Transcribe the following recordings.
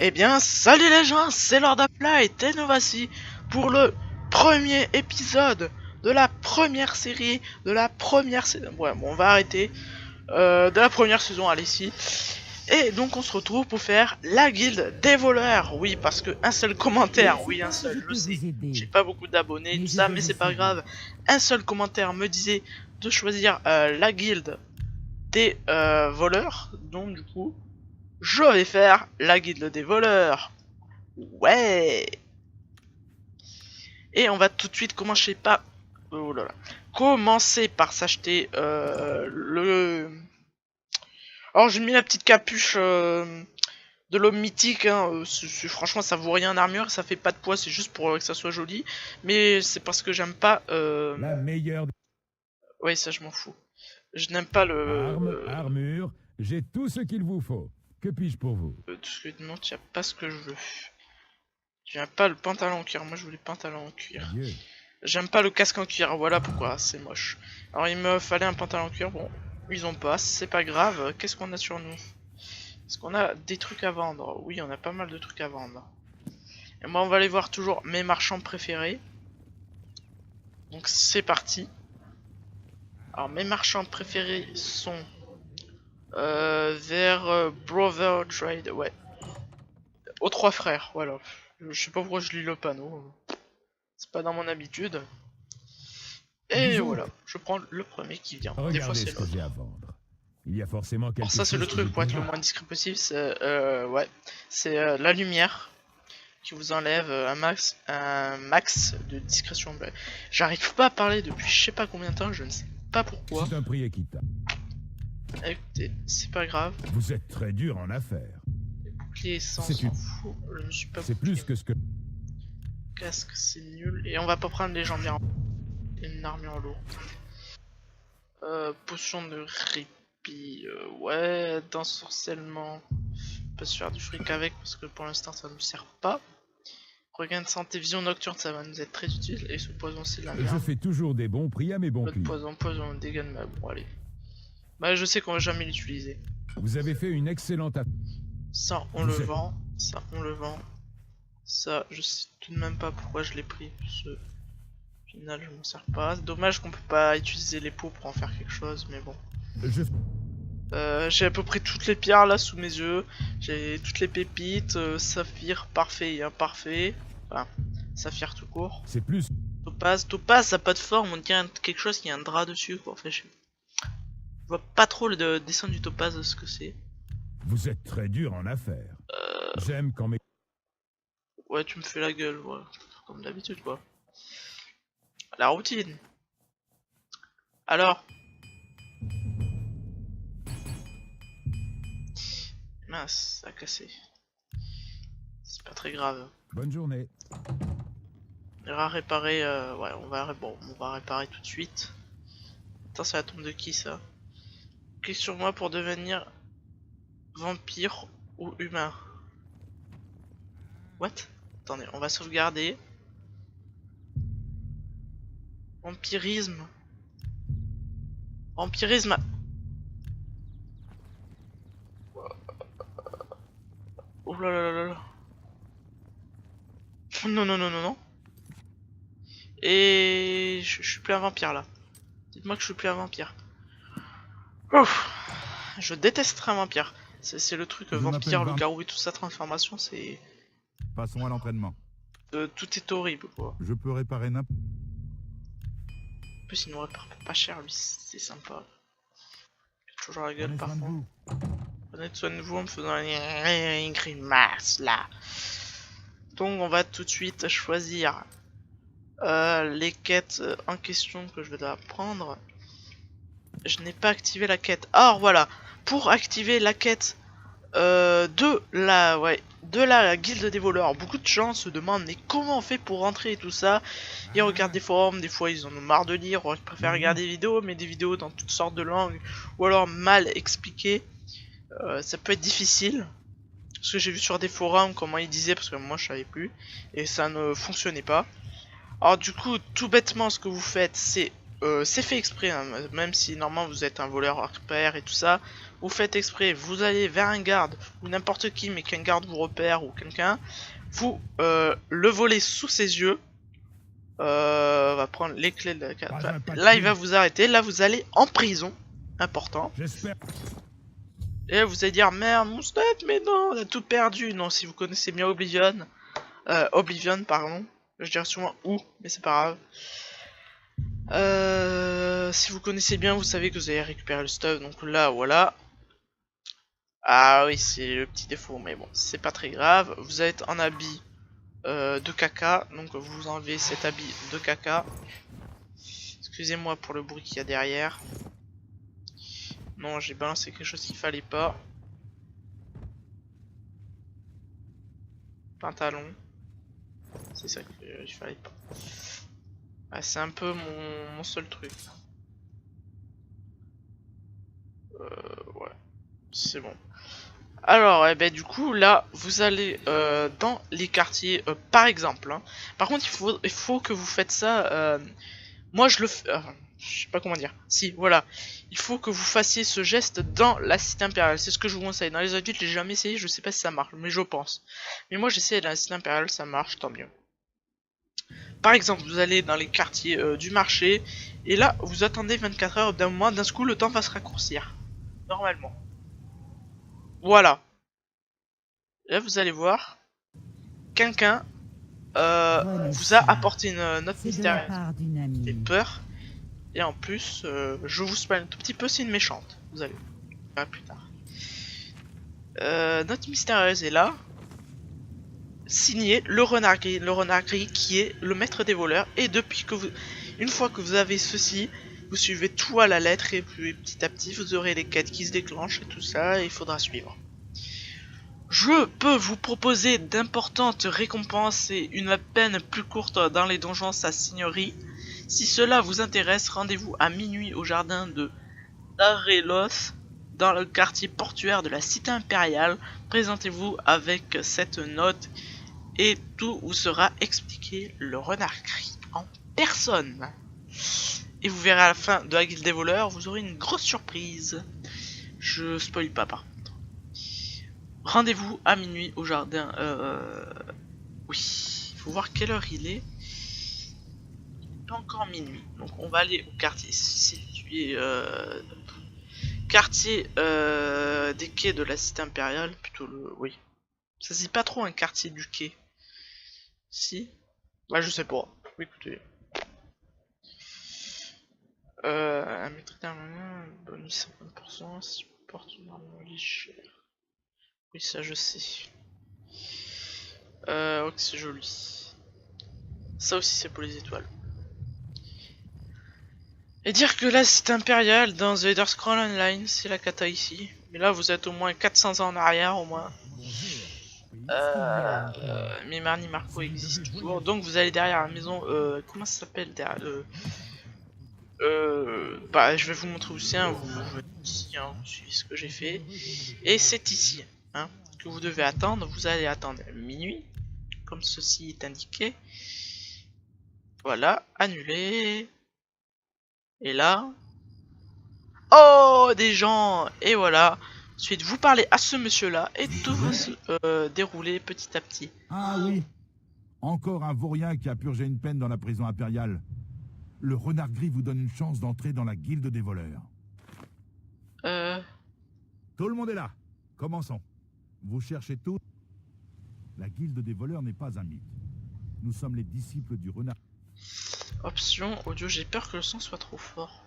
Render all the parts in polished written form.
Eh bien, salut les gens, c'est Lord Uplight et nous voici pour le premier épisode de la première série, de la première saison. Ouais, bon, on va arrêter. De la première saison, allez, si. Et donc, on se retrouve pour faire la guilde des voleurs. Oui, parce que un seul commentaire, oui, un seul, je sais. J'ai pas beaucoup d'abonnés, tout ça, mais c'est pas grave. Un seul commentaire me disait de choisir la guilde des voleurs. Donc, du coup, je vais faire la guilde des voleurs. Ouais. Et on va tout de suite commencer par... Oh là là. Commencer par s'acheter le... Alors j'ai mis la petite capuche de l'homme mythique. Hein. Franchement ça vaut rien en armure, ça fait pas de poids, c'est juste pour que ça soit joli. Mais c'est parce que j'aime pas... La meilleure Ouais, ça je m'en fous. Je n'aime pas armure, j'ai tout ce qu'il vous faut. Que puis-je pour vous? tout ce que non, tu as pas ce que je veux. Tu n'as pas le pantalon en cuir, moi je veux les pantalons en cuir. Adieu. J'aime pas le casque en cuir, voilà pourquoi, c'est moche. Alors il me fallait un pantalon en cuir, bon, ils ont pas, c'est pas grave. Qu'est-ce qu'on a sur nous? Est-ce qu'on a des trucs à vendre? Oui, on a pas mal de trucs à vendre. Et moi on va aller voir toujours mes marchands préférés. Donc c'est parti. Alors mes marchands préférés sont vers Brother Trade, ouais. Aux trois frères, voilà. Je sais pas pourquoi je lis le panneau. C'est pas dans mon habitude. Et Bisous. voilà, je prends le premier qui vient. Des fois Regardez c'est ce que l'autre. j'ai à vendre. Il y a forcément quelque Alors ça chose c'est le qui truc vous pour être le plaira. moins discret possible, c'est ouais, c'est la lumière qui vous enlève un max de discrétion. J'arrive pas à parler depuis je sais pas combien de temps, je ne sais pas pourquoi. C'est un prix équitable. Écoutez, c'est pas grave. Vous êtes très dur en affaires. Les boucliers ça on C'est s'en une- fout, je me suis pas C'est bouclé. plus que ce que... Casque c'est nul et on va pas prendre les jambières. Une armure lourde. Potion de répit, ouais, d'ensorcellement. On peut se faire du fric avec parce que pour l'instant ça nous sert pas. Regain de santé, vision nocturne, ça va nous être très utile. Et ce poison c'est de la Je merde. fais toujours des bons prix à mes bons L'autre clients. poison, dégâts de ma... Bon allez. Bah je sais qu'on va jamais l'utiliser. Vous avez fait une excellente affaire. Ça on le vend, ça on le vend. Ça je sais tout de même pas pourquoi je l'ai pris. Ce final je m'en sers pas. Dommage qu'on peut pas utiliser les pots pour en faire quelque chose, mais bon. J'ai à peu près toutes les pierres là sous mes yeux. J'ai toutes les pépites, saphir parfait et imparfait. Enfin, saphir tout court. C'est plus... Topaz, ça a pas de forme, on dirait quelque chose qui a un drap dessus quoi. Enfin, je vois pas trop le dessin du topaz ce que c'est. Vous êtes très dur en affaires. J'aime quand mes... Ouais, tu me fais la gueule, voilà. Comme d'habitude quoi. La routine. Alors. Mince, ça a cassé. C'est pas très grave. Bonne journée. On ira réparer, ouais, on va réparer tout de suite. Attends, c'est la tombe de qui ça? Clique sur moi pour devenir vampire ou humain. What? Attendez, on va sauvegarder. Vampirisme. Vampirisme. Oh là là là là. Non non non non non. Et je suis plus un vampire là. Dites-moi que je suis plus un vampire. Ouf. Je déteste un vampire. C'est le truc vampire, le garou et tout ça, transformation, c'est... Passons à l'entraînement. Tout est horrible quoi. Je peux réparer n'importe... En plus il nous répare pas cher lui, c'est sympa. Il a toujours la gueule Prenez soin de parfois. vous. Prenez soin de vous en me faisant une grimace là. Donc on va tout de suite choisir les quêtes en question que je vais devoir prendre. Je n'ai pas activé la quête. Alors voilà, pour activer la quête de la guilde des voleurs, beaucoup de gens se demandent mais comment on fait pour rentrer et tout ça. Ils regardent des forums, des fois ils en ont marre de lire, ou ils préfèrent regarder des vidéos, mais des vidéos dans toutes sortes de langues, ou alors mal expliquées. Ça peut être difficile. Parce que j'ai vu sur des forums comment ils disaient, parce que moi je savais plus, et ça ne fonctionnait pas. Alors du coup, tout bêtement ce que vous faites, c'est c'est fait exprès, hein, même si normalement vous êtes un voleur hors pair et tout ça, vous faites exprès, vous allez vers un garde ou n'importe qui, mais qu'un garde vous repère ou quelqu'un, vous le volez sous ses yeux. On va prendre les clés de la carte. Enfin, là il va vous arrêter, là vous allez en prison, important. J'espère. Et là, vous allez dire merde mon stuff, mais non, on a tout perdu. Non, si vous connaissez bien Oblivion, pardon, je dirais sûrement où, mais c'est pas grave. Si vous connaissez bien, vous savez que vous allez récupérer le stuff, donc là voilà. Ah oui, c'est le petit défaut, mais bon, c'est pas très grave. Vous êtes en habit de caca, donc vous enlevez cet habit de caca. Excusez-moi pour le bruit qu'il y a derrière. Non, j'ai balancé quelque chose qu'il fallait pas. Pantalon. C'est ça qu'il fallait pas. Ah, c'est un peu mon seul truc. Ouais, c'est bon. Alors, eh ben, du coup, là, vous allez dans les quartiers, par exemple. Hein. Par contre, il faut que vous faites ça. Moi, je le fais. Je sais pas comment dire. Si, voilà. Il faut que vous fassiez ce geste dans la cité impériale. C'est ce que je vous conseille. Dans les adultes, j'ai jamais essayé. Je sais pas si ça marche, mais je pense. Mais moi, j'essaie dans la cité impériale, ça marche, tant mieux. Par exemple, vous allez dans les quartiers du marché. Et là, vous attendez 24 heures. D'un moment, d'un coup, le temps va se raccourcir. Normalement. Voilà. Là, vous allez voir. Quelqu'un vous a apporté une note mystérieuse. Fait peur. Et en plus, je vous spoil un tout petit peu, c'est une méchante. Vous allez voir plus tard. Note mystérieuse est là. Signé le renard gris. Le renard gris qui est le maître des voleurs. Et depuis que vous... Une fois que vous avez ceci, vous suivez tout à la lettre. Et puis petit à petit, vous aurez les quêtes qui se déclenchent et tout ça. Et il faudra suivre. Je peux vous proposer d'importantes récompenses et une peine plus courte dans les donjons sa signorie. Si cela vous intéresse, rendez-vous à minuit au jardin de Darelos, dans le quartier portuaire de la cité impériale. Présentez-vous avec cette note et tout vous sera expliqué. Le renard gris en personne. Et vous verrez à la fin de la guilde des voleurs, vous aurez une grosse surprise. Je spoil pas par contre. Rendez-vous à minuit au jardin. Oui, il faut voir quelle heure il est. Pas encore minuit, donc on va aller au quartier situé quartier des quais de la cité impériale, plutôt le... oui, ça c'est pas trop un quartier du quai, si, bah je sais pas, écoutez, un mètre bonus 50%, si je porte une arme légère, oui ça je sais, ok c'est joli, ça aussi c'est pour les étoiles. Et dire que là c'est impérial dans The Elder Scrolls Online, c'est la cata ici. Mais là vous êtes au moins 400 ans en arrière au moins. Mais Marnie Marco existe toujours. Donc vous allez derrière la maison, comment ça s'appelle derrière bah je vais vous montrer où c'est, hein. Vous ici, hein, vous suivez ce que j'ai fait. Et c'est ici, hein, que vous devez attendre. Vous allez attendre minuit, comme ceci est indiqué. Voilà, annuler. Et là, oh des gens, et voilà. Ensuite vous parlez à ce monsieur là et tout va se dérouler petit à petit. Ah oui, encore un vaurien qui a purgé une peine dans la prison impériale. Le renard gris vous donne une chance d'entrer dans la guilde des voleurs. Tout le monde est là. Commençons. Vous cherchez tout. La guilde des voleurs n'est pas un mythe. Nous sommes les disciples du renard. Option audio, j'ai peur que le son soit trop fort.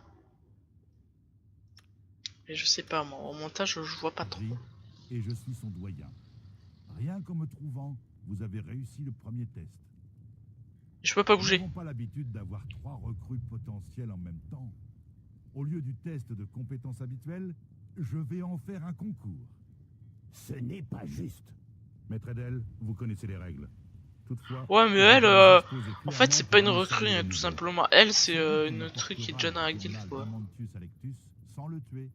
Mais je sais pas, moi, au montage je vois pas trop. Et je suis son doyen. Rien qu'en me trouvant, vous avez réussi le premier test. Je peux pas bouger. Nous n'avons pas l'habitude d'avoir 3 recrues potentielles en même temps. Au lieu du test de compétences habituelles, je vais en faire un concours. Ce n'est pas juste. Maître Edel, vous connaissez les règles. Toutefois, ouais, mais elle, en fait, c'est pas une recrue, hein, tout simplement. Elle, c'est une truc qui est déjà dans la guilde, quoi. Sans le tuer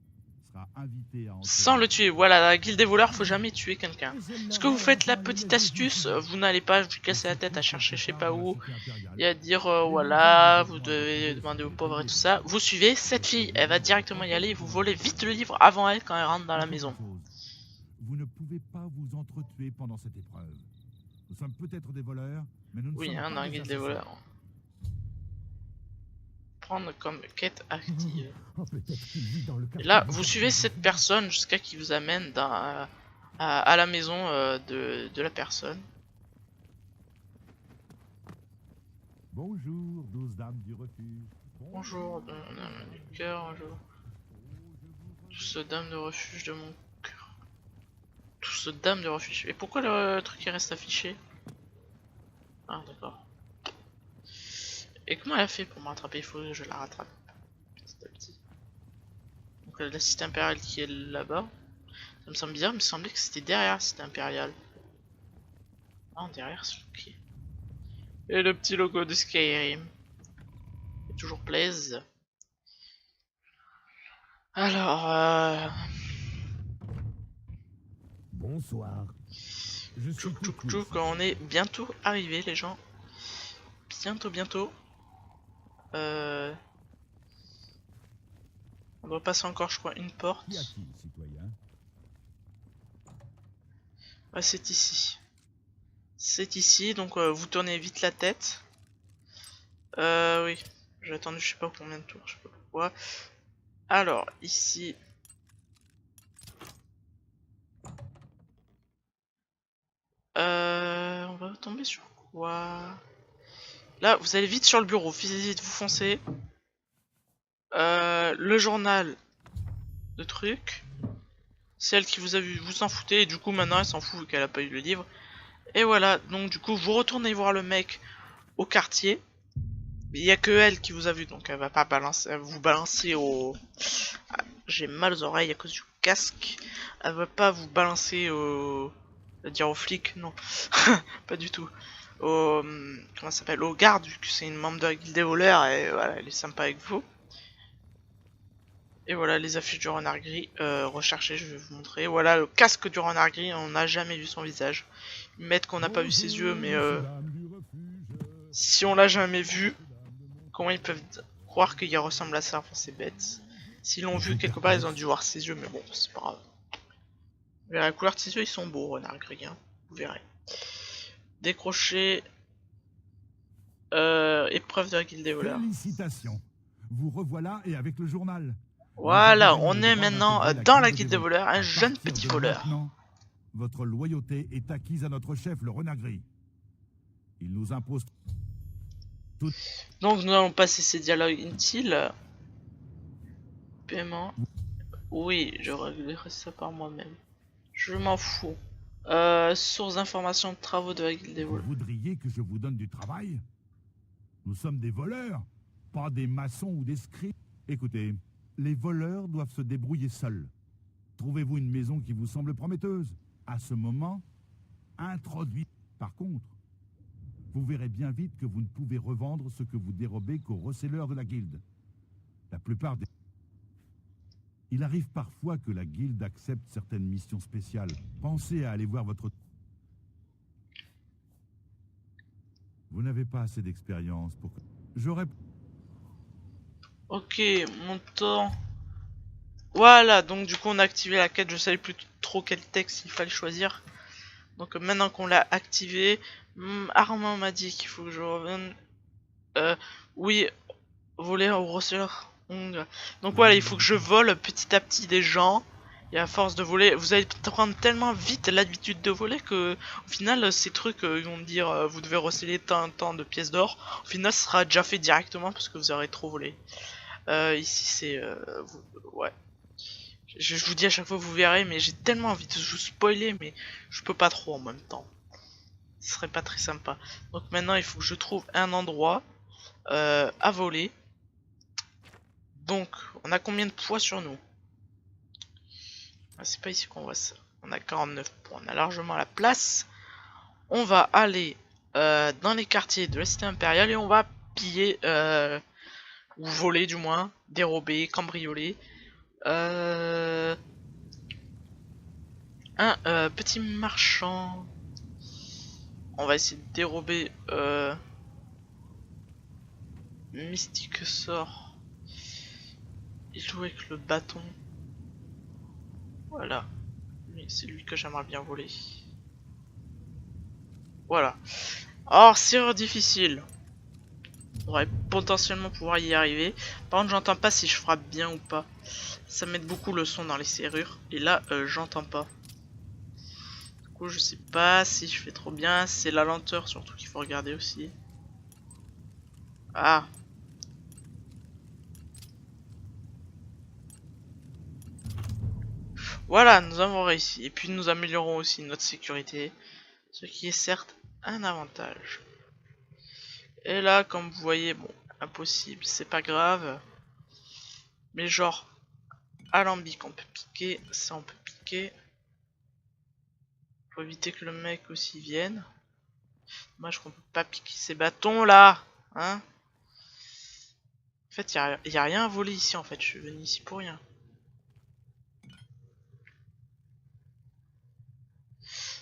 sera invité à entrer sans dans le tuer. Voilà, la guilde des voleurs, faut jamais tuer quelqu'un. Ce que vous faites, la petite astuce, vous n'allez pas vous casser la tête à chercher je sais pas où et à dire voilà, vous devez demander aux pauvres et tout ça. Vous suivez cette fille, elle va directement y aller et vous volez vite le livre avant elle quand elle rentre dans la maison. Vous ne pouvez pas vous entretuer pendant cette épreuve. Nous sommes peut-être des voleurs, mais nous ne Oui, sommes hein, pas dans la des guilde des assassins. voleurs. Prendre comme quête active. Oh, peut-être qu'il vit dans le Et là, quartier vous du suivez quartier. cette personne jusqu'à qu'il vous amène à la maison de la personne. Bonjour, 12 dames du refuge. Bonjour, dame du cœur, bonjour. Tous dame de refuge de mon cœur. Tous dame de refuge. Et pourquoi le truc il reste affiché? Ah, d'accord. Et comment elle a fait pour me rattraper? Il faut que je la rattrape petit à petit. Donc la cité impériale qui est là-bas. Ça me semble bizarre, il me semblait que c'était derrière la cité impériale. Ah, derrière, c'est ok. Et le petit logo de Skyrim. C'est toujours plaise. Alors, Bonsoir. Je suis tchouk tout tchouk oui. tchouk, on est bientôt arrivé les gens. Bientôt. On doit passer encore je crois une porte. Qui a qui, citoyen? Ouais, c'est ici. C'est ici, donc vous tournez vite la tête. Oui. J'ai attendu je sais pas combien de tours, je sais pas pourquoi. Alors, ici. On va tomber sur quoi? Là, vous allez vite sur le bureau, vite vous foncez. Le journal de trucs. Celle qui vous a vu, vous s'en foutez, et du coup maintenant elle s'en fout vu qu'elle a pas eu le livre. Et voilà, donc du coup vous retournez voir le mec au quartier. Il y a que elle qui vous a vu, donc elle va pas balancer, elle va vous balancer au... Ah, j'ai mal aux oreilles à cause du casque. Elle va pas vous balancer au... dire aux flics, non. Pas du tout. Au... Comment ça s'appelle? Au garde, vu que c'est une membre de la guilde des voleurs, et voilà, elle est sympa avec vous. Et voilà les affiches du renard gris, recherchez, je vais vous montrer. Voilà le casque du renard gris, on n'a jamais vu son visage. Ils mettent qu'on n'a pas vu ses yeux, mais si on l'a jamais vu, comment ils peuvent croire qu'il ressemble à ça? Enfin c'est bête. S'ils l'ont vu quelque part, ils ont dû voir ses yeux, mais bon, c'est pas grave. Mais la couleur de ses yeux, ils sont beaux, renard gris, hein. Vous verrez. Décrocher. Épreuve de la guilde des voleurs. Félicitations. Vous revoilà et avec le journal. Voilà, on est maintenant dans la guilde des voleurs, un jeune petit voleur. Maintenant, votre loyauté est acquise à notre chef, le renard gris. Il nous impose tout. Donc nous allons passer ces dialogues inutiles. Paiement. Oui, je réglerai ça par moi-même. Je m'en fous. Source d'information de travaux de la guilde des Vous voleurs. voudriez que je vous donne du travail? Nous sommes des voleurs, pas des maçons ou des scribes. Écoutez, les voleurs doivent se débrouiller seuls. Trouvez-vous une maison qui vous semble prometteuse. À ce moment, introduit. Par contre, vous verrez bien vite que vous ne pouvez revendre ce que vous dérobez qu'aux receleurs de la guilde. La plupart des... Il arrive parfois que la guilde accepte certaines missions spéciales. Pensez à aller voir votre... Vous n'avez pas assez d'expérience pour que... J'aurais... Ok, mon temps. Voilà, donc du coup on a activé la quête, je savais plus trop quel texte il fallait choisir. Donc maintenant qu'on l'a activé, Armand m'a dit qu'il faut que je revienne. Oui, voler au receleur. Donc voilà, il faut que je vole petit à petit des gens. Et à force de voler, vous allez prendre tellement vite l'habitude de voler que au final ces trucs ils vont me dire vous devez receler tant de pièces d'or. Au final ce sera déjà fait directement parce que vous aurez trop volé. Ici c'est ouais. Je vous dis à chaque fois vous verrez, mais j'ai tellement envie de vous spoiler, mais je peux pas trop en même temps. Ce serait pas très sympa. Donc maintenant il faut que je trouve un endroit à voler. Donc on a combien de poids sur nous? Ah, c'est pas ici qu'on voit ça. On a 49 points, on a largement la place. On va aller dans les quartiers de la cité impériale et on va piller ou voler du moins, dérober, cambrioler Un petit marchand. On va essayer de dérober Mystique sort. Il joue avec le bâton. Voilà. Mais c'est lui que j'aimerais bien voler. Voilà. Or, serrure difficile. On devrait potentiellement pouvoir y arriver. Par contre, j'entends pas si je frappe bien ou pas. Ça m'aide beaucoup le son dans les serrures. Et là, j'entends pas. Du coup, je sais pas si je fais trop bien. C'est la lenteur surtout qu'il faut regarder aussi. Ah. Voilà, nous avons réussi. Et puis nous améliorons aussi notre sécurité. Ce qui est certes un avantage. Et là, comme vous voyez, bon, impossible, c'est pas grave. Mais genre, alambic, on peut piquer. Ça, on peut piquer. Faut éviter que le mec aussi vienne. Moi, je ne peux pas piquer ces bâtons là. Hein? En fait, il y a rien à voler ici en fait. Je suis venu ici pour rien.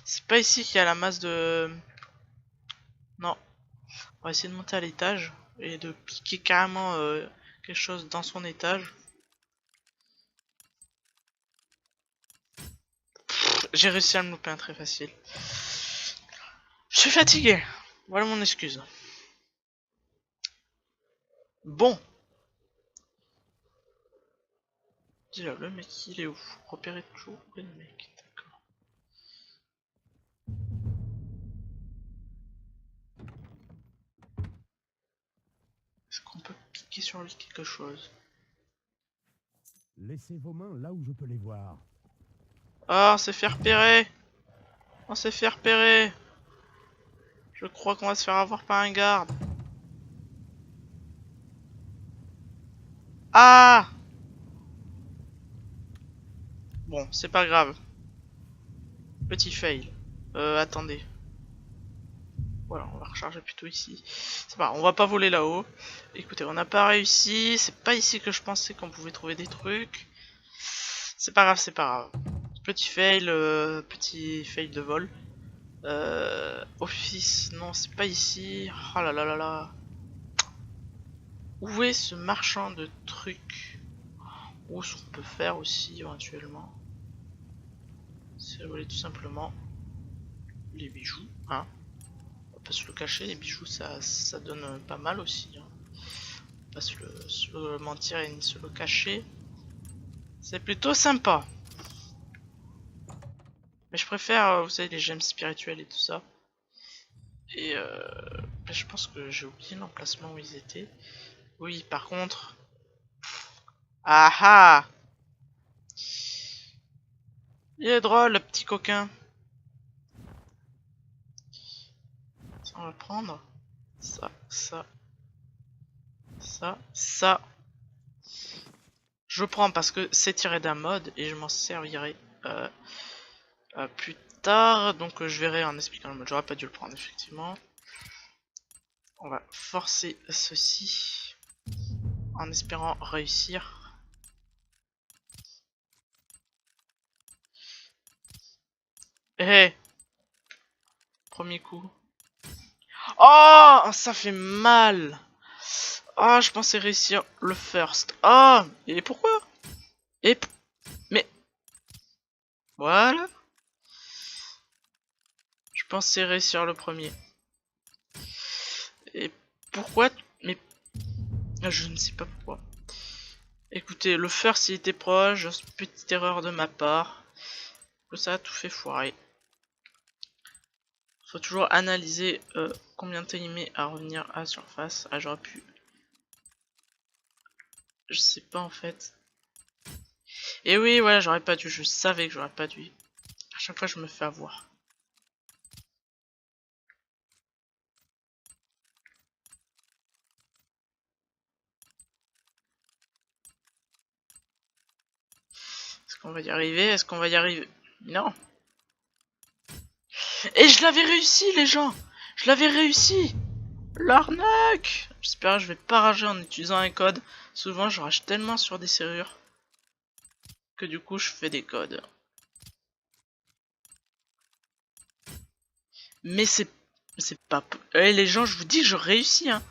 C'est pas ici qu'il y a la masse de... Non. On va essayer de monter à l'étage et de piquer carrément quelque chose dans son étage. J'ai réussi à me louper un très facile. Je suis fatigué. Voilà mon excuse. Bon. Dis-là, le mec, il est où? Repérer toujours le mec. D'accord. Est-ce qu'on peut piquer sur lui quelque chose? Laissez vos mains là où je peux les voir. Ah, on s'est fait repérer. On s'est fait repérer. Je crois qu'on va se faire avoir par un garde. Ah! Bon, c'est pas grave. Petit fail. Attendez. Voilà, on va recharger plutôt ici. C'est pas grave, on va pas voler là-haut. Écoutez, on n'a pas réussi. C'est pas ici que je pensais qu'on pouvait trouver des trucs. C'est pas grave, c'est pas grave. Petit fail de vol. Office, non, c'est pas ici. Oh là là là là. Où est ce marchand de trucs? Ou ce qu'on peut faire aussi éventuellement, c'est voler tout simplement les bijoux, hein. On va pas se le cacher, les bijoux ça donne pas mal aussi, hein. On va pas se le mentir et ni se le cacher. C'est plutôt sympa. Mais je préfère, vous savez, les gemmes spirituelles et tout ça. Et je pense que j'ai oublié l'emplacement où ils étaient. Oui, par contre... Ah ah! Il est drôle, le petit coquin. Ça, on va prendre. Ça, ça. Ça, ça. Je prends parce que c'est tiré d'un mode et je m'en servirai plus tard. Donc je verrai en expliquant le mode. J'aurais pas dû le prendre, effectivement. On va forcer ceci en espérant réussir. Premier coup. Oh, ça fait mal. Oh, je pensais réussir le first. Oh, et pourquoi? Mais voilà. Je pensais réussir le premier. Et pourquoi? Mais je ne sais pas pourquoi. Écoutez, le first il était proche, petite erreur de ma part. Ça a tout fait foirer. Faut toujours analyser combien de temps il met à revenir à la surface. Ah, j'aurais pu. Je sais pas en fait. Et oui, voilà, j'aurais pas dû. Je savais que j'aurais pas dû. À chaque fois, je me fais avoir. Est-ce qu'on va y arriver? Est-ce qu'on va y arriver? Non. Et je l'avais réussi, les gens! Je l'avais réussi! L'arnaque! J'espère que je vais pas rager en utilisant un code. Souvent, je rage tellement sur des serrures. que du coup je fais des codes. Mais c'est pas... les gens, je vous dis que je réussis, hein.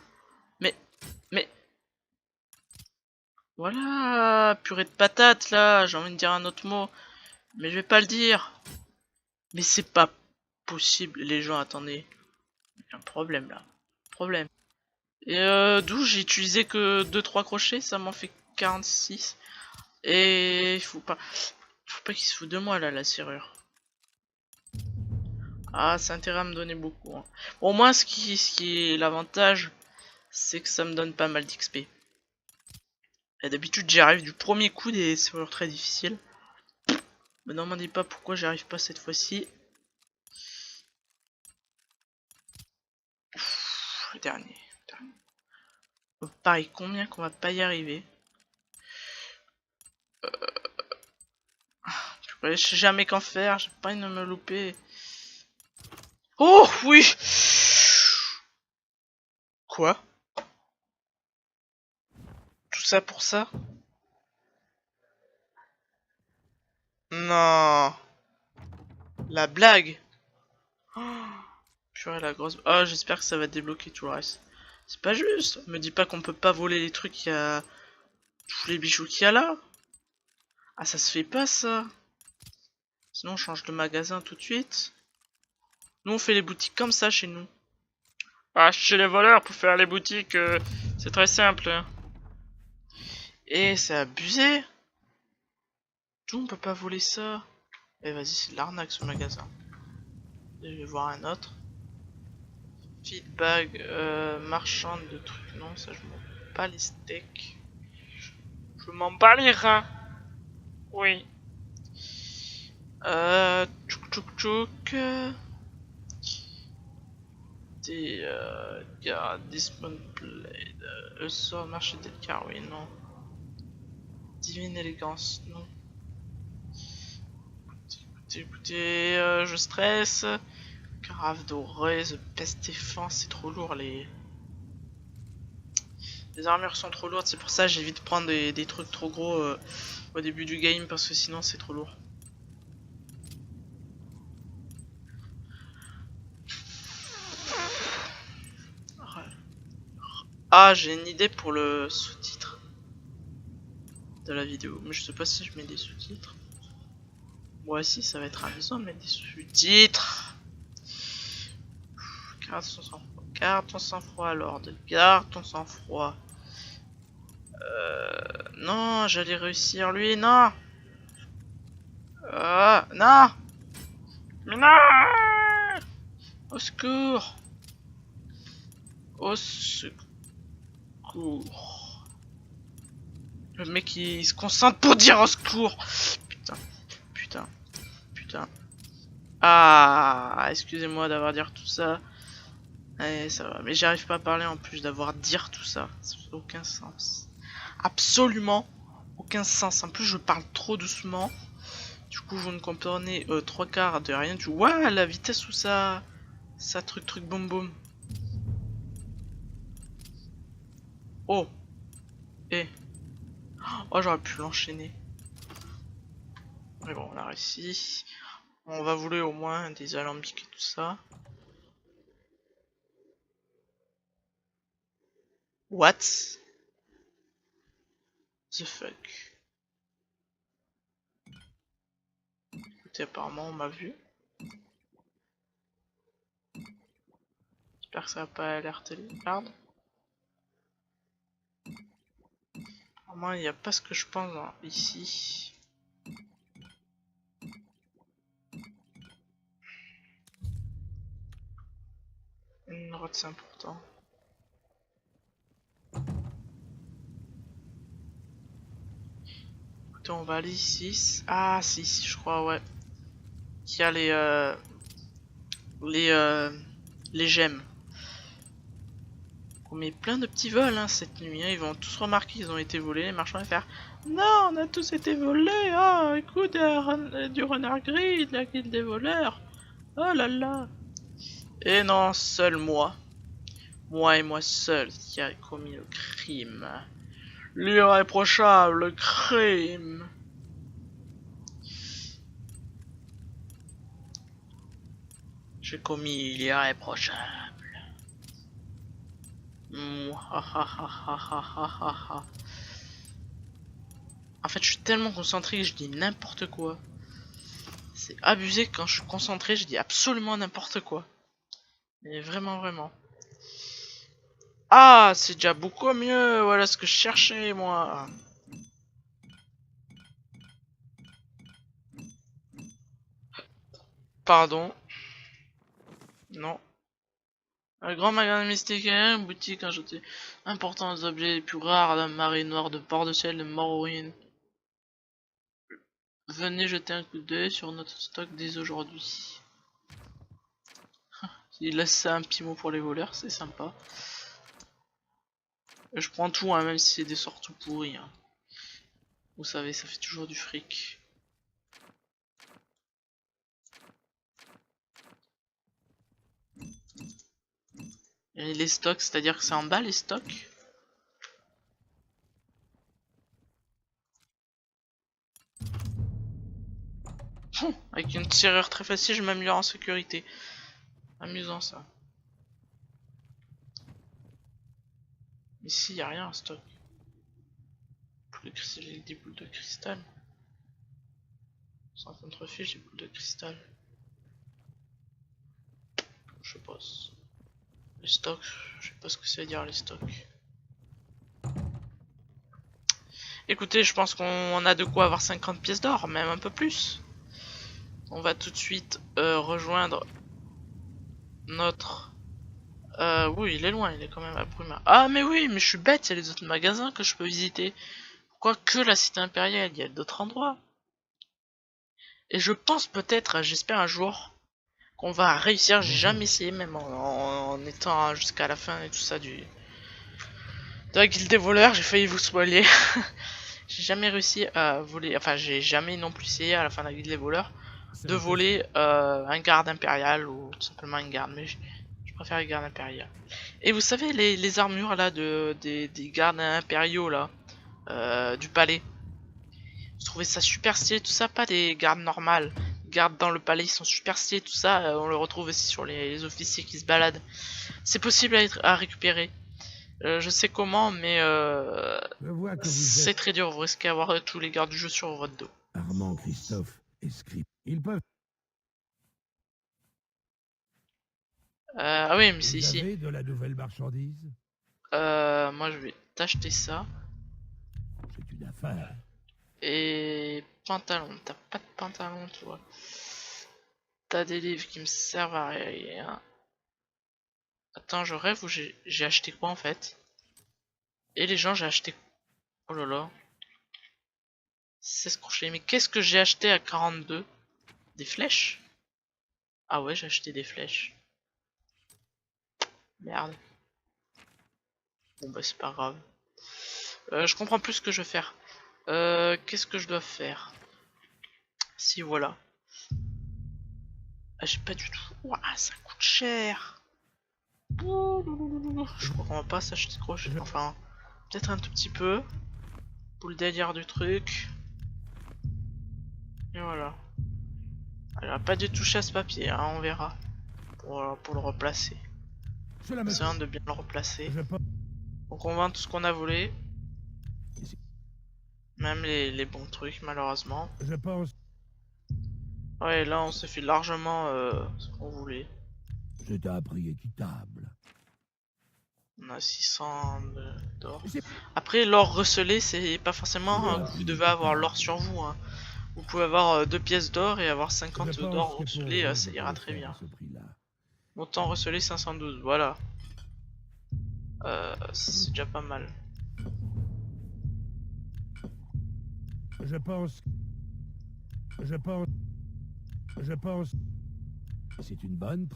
Mais... Voilà, purée de patates, là. J'ai envie de dire un autre mot. Mais je vais pas le dire. Mais c'est pas possible, les gens, attendez. Il y a un problème, là. Problème. Et d'où j'ai utilisé que 2-3 crochets, ça m'en fait 46. Et il faut pas qu'il se fout de moi, là, la serrure. Ah, c'est intérêt à me donner beaucoup, hein. Bon, au moins, ce qui est l'avantage, c'est que ça me donne pas mal d'XP. Et d'habitude, j'y arrive du premier coup des serrures très difficiles. Me demandez pas pourquoi j'y arrive pas cette fois-ci. Le dernier. Pareil, combien qu'on va pas y arriver. Je sais jamais qu'en faire, j'ai pas envie de me louper. Oh oui. Quoi? Tout ça pour ça? Non. La blague. Oh, purée la grosse... Oh, j'espère que ça va débloquer tout le reste. C'est pas juste. Me dis pas qu'on peut pas voler les trucs qu'il y a... Tous les bijoux qu'il y a là. Ah, ça se fait pas ça. Sinon on change de magasin tout de suite. Nous on fait les boutiques comme ça chez nous. Ah, chez les voleurs pour faire les boutiques, c'est très simple. Et c'est abusé. D'où on peut pas voler ça? Eh vas-y, c'est de l'arnaque ce magasin. Je vais voir un autre. Feedback, marchande de trucs. Non, ça je m'en bats les steaks. Je m'en bats les reins. Oui. Tchouk tchouk tchouk. Des Dismount Blade. Sort marché d'Elcar, oui, non. Divine élégance, non. Écoutez, je stresse. Carafe dorée, The Pest Défense, c'est trop lourd les armures sont trop lourdes, c'est pour ça j'évite de prendre des trucs trop gros au début du game parce que sinon c'est trop lourd. Ah, j'ai une idée pour le sous-titre de la vidéo, mais je sais pas si je mets des sous-titres. Moi aussi ça va être amusant de mettre des sous-titres. Garde ton sang-froid, Lord. Garde ton sang-froid. Non, j'allais réussir lui, non. Non. Mais non. Au secours. Au secours. Le mec il se concentre pour dire au secours. Putain, putain, putain. Ah, excusez-moi d'avoir dit tout ça. Allez, ça va. Mais j'arrive pas à parler en plus d'avoir dire tout ça. Ça n'a aucun sens. Absolument aucun sens. En plus, je parle trop doucement. Du coup, vous ne comprenez trois quarts de rien. Tu vois la vitesse où ça truc boum boum. Oh. Eh. Oh, j'aurais pu l'enchaîner. Mais bon, on a réussi. On va voler au moins des alambics et tout ça. What the fuck? Écoutez, apparemment on m'a vu. J'espère que ça va pas alerter les gardes. Apparemment il n'y a pas ce que je pense hein, ici. Une grotte c'est important. Écoutez, on va aller ici. Ah, c'est ici, je crois, ouais. Il y a les gemmes. On met plein de petits vols hein, cette nuit. Hein. Ils vont tous remarquer qu'ils ont été volés. Les marchands vont faire non, on a tous été volés. Ah, écoute, du renard gris, de la guilde des voleurs. Oh là là. Et non, seul moi. Moi et moi seul qui a commis le crime. L'irréprochable crime. j'ai commis l'irréprochable. Mouahahahahahaha. En fait, je suis tellement concentré que je dis n'importe quoi. C'est abusé, quand je suis concentré, je dis absolument n'importe quoi. Mais vraiment, vraiment. Ah, c'est déjà beaucoup mieux. Voilà ce que je cherchais, moi. Pardon. Non. Un grand magasin mystique, une boutique ajoutée. Importants objets les plus rares, la marée noire de Port-de-Ciel de Morrowind. Venez jeter un coup d'œil sur notre stock dès aujourd'hui. Il laisse un petit mot pour les voleurs, c'est sympa. Je prends tout, hein, même si c'est des sorts tout pourris. Hein. Vous savez, ça fait toujours du fric. Et les stocks, c'est-à-dire que c'est en bas les stocks. Avec une serrure très facile, je m'améliore en sécurité. Amusant ça. Ici, y a rien en stock. Boule de cristal avec des boules de cristal. Sans contrefiche, des boules de cristal. Je pense. Les stocks, je sais pas ce que ça veut dire les stocks. Écoutez, je pense qu'on a de quoi avoir 50 pièces d'or, même un peu plus. On va tout de suite rejoindre notre... oui, il est loin, il est quand même à Bruma. Ah mais oui, mais je suis bête, il y a les autres magasins que je peux visiter. Pourquoi que la cité impériale? Il y a d'autres endroits. Et je pense peut-être, j'espère un jour, qu'on va réussir. J'ai jamais essayé, même en étant jusqu'à la fin et tout ça de la guilde des voleurs. J'ai failli vous spoiler. J'ai jamais réussi à voler, enfin j'ai jamais non plus essayé à la fin de la guilde des voleurs de voler un garde impérial ou tout simplement une garde, mais je préfère les gardes impériaux. Et vous savez les armures là des gardes impériaux là du palais, je trouvais ça super stylé tout ça, pas des gardes normales, les gardes dans le palais ils sont super stylés tout ça, on le retrouve aussi sur les officiers qui se baladent. C'est possible à récupérer. Je sais comment, mais c'est très dur, vous risquez d'avoir tous les gardes du jeu sur votre dos. Armand, Christophe et Script. Ils peuvent. Ah oui, mais c'est Vous ici. avez de la nouvelle marchandise? Moi je vais t'acheter ça. C'est une affaire. Et pantalon, t'as pas de pantalon toi. T'as des livres qui me servent à rien. Attends, je rêve ou j'ai acheté quoi en fait? Et les gens j'ai acheté... Oh là là. 16 crochets, mais qu'est-ce que j'ai acheté à 42? Des flèches? Ah ouais, j'ai acheté des flèches. Merde. Bon bah c'est pas grave. Je comprends plus ce que je veux faire. Qu'est-ce que je dois faire? Si voilà. Ah, j'ai pas du tout. Ouah, ça coûte cher. Je crois qu'on va pas s'acheter de crochet. Enfin, peut-être un tout petit peu. Pour le délire du truc. Et voilà. Elle va pas dû toucher à ce papier, hein, on verra. Pour le replacer. Essayons de bien le replacer. Donc on vend tout ce qu'on a volé. Même les bons trucs, malheureusement. Je pense. Ouais, là on s'est fait largement ce qu'on voulait. C'est un prix équitable. On a 600 d'or. Après, l'or recelé, c'est pas forcément que vous devez avoir l'or sur vous. Hein. Vous pouvez avoir 2 pièces d'or et avoir 50 d'or recelé, ça ira très bien. Montant recelé 512, voilà. C'est déjà pas mal. Je pense. C'est une bonne.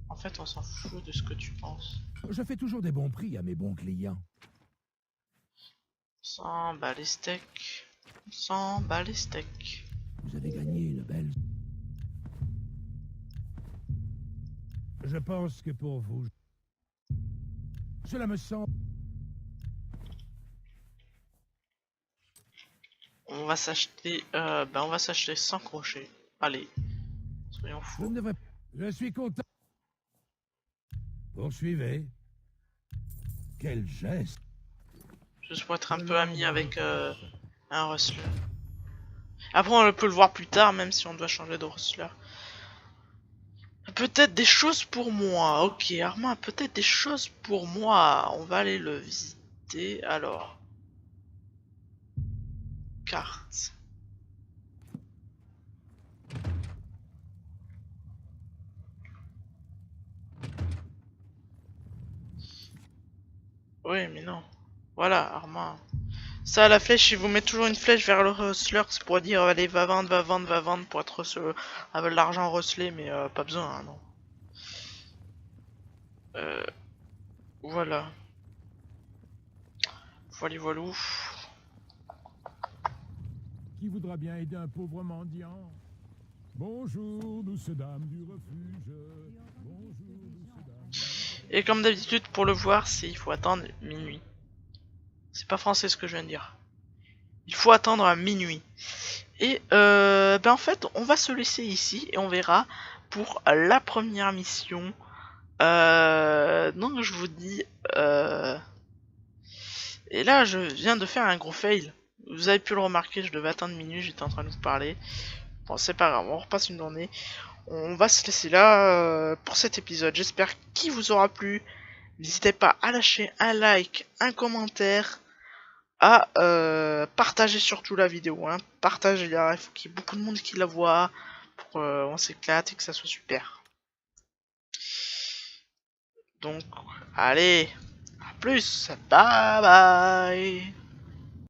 En fait, on s'en fout de ce que tu penses. Je fais toujours des bons prix à mes bons clients. 100 balles les steaks. 100 balles les steaks. Vous avez gagné une belle. Je pense que pour vous. Cela me semble. On va s'acheter 100 crochets. Allez. Soyons Je fous. ne devrais... Je suis content. Poursuivez. Quel geste. Juste pour être un peu ami avec un rustler. Après on peut le voir plus tard même si on doit changer de rustler. Peut-être des choses pour moi. Ok, Arma a peut-être des choses pour moi. On va aller le visiter. Alors. Carte. Oui, mais non. Voilà, Arma. Ça, la flèche, il vous met toujours une flèche vers le rustler. C'est pour dire, allez, va vendre, va vendre, va vendre pour être avec l'argent recelé, mais pas besoin, hein, non. Voilà. Voilà, voilou. Qui voudra bien aider un pauvre mendiant? Bonjour, douce dame du refuge. Bonjour, douce dame. Et comme d'habitude, pour le voir, il faut attendre minuit. C'est pas français ce que je viens de dire. Il faut attendre à minuit. Et ben en fait, on va se laisser ici et on verra pour la première mission. Donc je vous dis... Et là, je viens de faire un gros fail. Vous avez pu le remarquer, je devais attendre minuit, j'étais en train de vous parler. Bon, c'est pas grave, on repasse une journée. On va se laisser là pour cet épisode. J'espère qu'il vous aura plu. N'hésitez pas à lâcher un like, un commentaire, à partager surtout la vidéo. Hein. Partagez-la, il faut qu'il y ait beaucoup de monde qui la voit pour qu'on s'éclate et que ça soit super. Donc, allez, à plus, bye bye.